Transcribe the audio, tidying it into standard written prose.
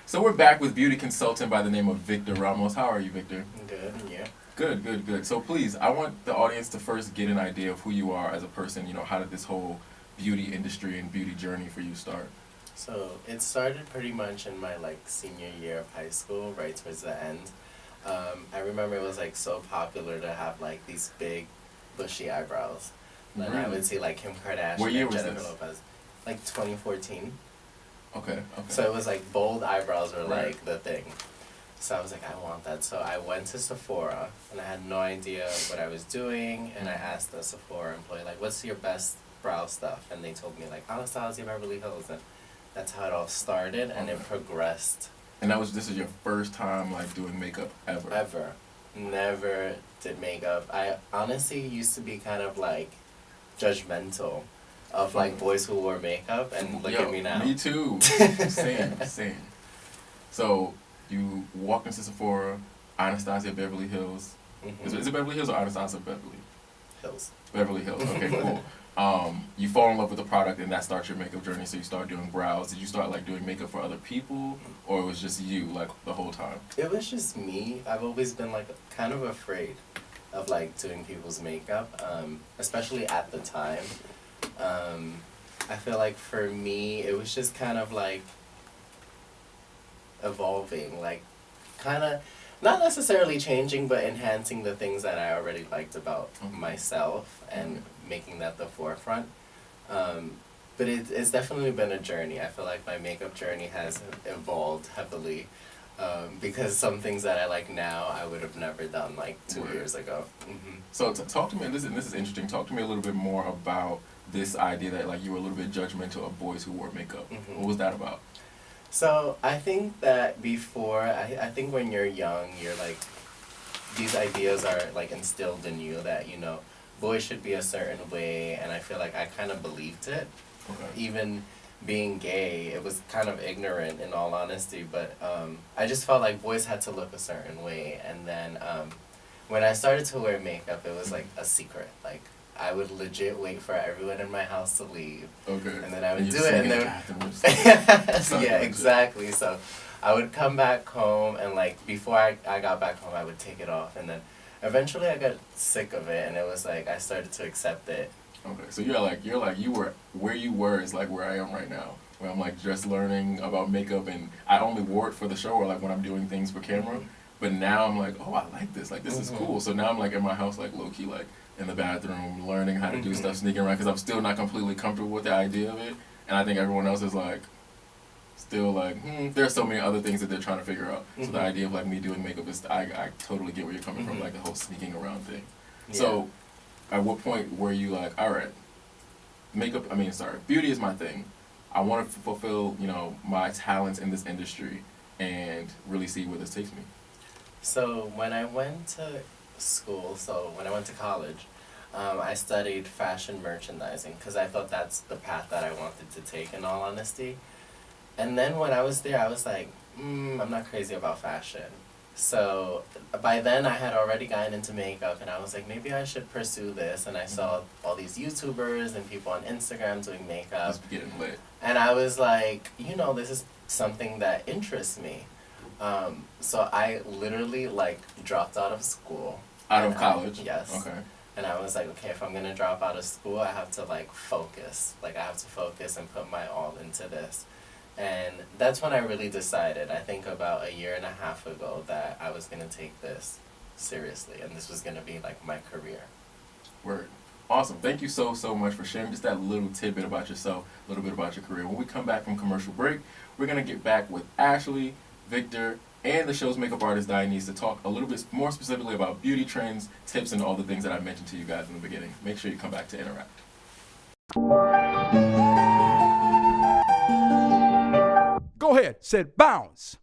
So we're back with beauty consultant by the name of Victor Ramos. How are you, Victor? Good, yeah. Good, good, good. So please, I want the audience to first get an idea of who you are as a person. How did this whole beauty industry and beauty journey for you start? So it started pretty much in my senior year of high school, right towards the end. I remember it was so popular to have these big, bushy eyebrows. And I would see Kim Kardashian What year and was Jennifer this? Lopez, 2014. Okay, okay. So it was bold eyebrows were Right. the thing. So I was like, I want that. So I went to Sephora and I had no idea what I was doing. And I asked the Sephora employee, what's your best brow stuff? And they told me, Anastasia Beverly Hills. And that's how it all started. And it progressed. And this is your first time doing makeup ever? Ever. Never did makeup. I honestly used to be kind of judgmental of boys who wore makeup. And look at me now. Me too. Same. So you walked into Sephora, Anastasia Beverly Hills. Mm-hmm. Is it Beverly Hills or Anastasia Beverly? Hills. Beverly Hills. Okay, cool. You fall in love with the product and that starts your makeup journey. So you start doing brows. Did you start doing makeup for other people, or it was just you the whole time? It was just me. I've always been kind of afraid of doing people's makeup, especially at the time. I feel for me it was just kind of evolving, kind of not necessarily changing, but enhancing the things that I already liked about myself and making that the forefront. But it's definitely been a journey. I feel my makeup journey has evolved heavily because some things that I like now I would have never done 2 years ago. Mm-hmm. So talk to me, and this is interesting, talk to me a little bit more about this idea that you were a little bit judgmental of boys who wore makeup. Mm-hmm. What was that about? So I think that before, I think when you're young, you're these ideas are instilled in you that, boys should be a certain way, and I feel I kind of believed it. Okay. Even being gay, it was kind of ignorant in all honesty, but I just felt boys had to look a certain way, and then when I started to wear makeup, it was a secret. I would legit wait for everyone in my house to leave. Okay. And then I would you do it, and then yeah, exactly. So I would come back home, and before I got back home, I would take it off, and then eventually I got sick of it, and it was I started to accept it. Okay, so you were where you were is where I am right now, where I'm just learning about makeup, and I only wore it for the show or when I'm doing things for camera. Mm-hmm. But now I'm oh, I like this, this is Mm-hmm. cool. So now I'm in my house low key in the bathroom learning how to do stuff, sneaking around, because I'm still not completely comfortable with the idea of it, and I think everyone else is still there's so many other things that they're trying to figure out. So the idea of me doing makeup is I totally get where you're coming from, the whole sneaking around thing. Yeah. So at what point were you all right, beauty is my thing. I want to fulfill, my talents in this industry and really see where this takes me. So when I went to when I went to college, I studied fashion merchandising because I thought that's the path that I wanted to take, in all honesty. And then when I was there, I was I'm not crazy about fashion. So by then I had already gotten into makeup, and I was maybe I should pursue this. And I saw all these YouTubers and people on Instagram doing makeup. Just getting lit. And I was this is something that interests me. So I literally dropped out of school. Out of college? Yes. Okay. And I was okay, if I'm gonna drop out of school, I have to focus. I have to focus and put my all into this. And that's when I really decided, I think about a year and a half ago, that I was gonna take this seriously, and this was gonna be my career. Word. Awesome. Thank you so much for sharing just that little tidbit about yourself, a little bit about your career. When we come back from commercial break, we're going to get back with Ashley, Victor, and the show's makeup artist Dianese to talk a little bit more specifically about beauty trends, tips, and all the things that I mentioned to you guys in the beginning. Make sure you come back to interact. Go ahead, said bounce.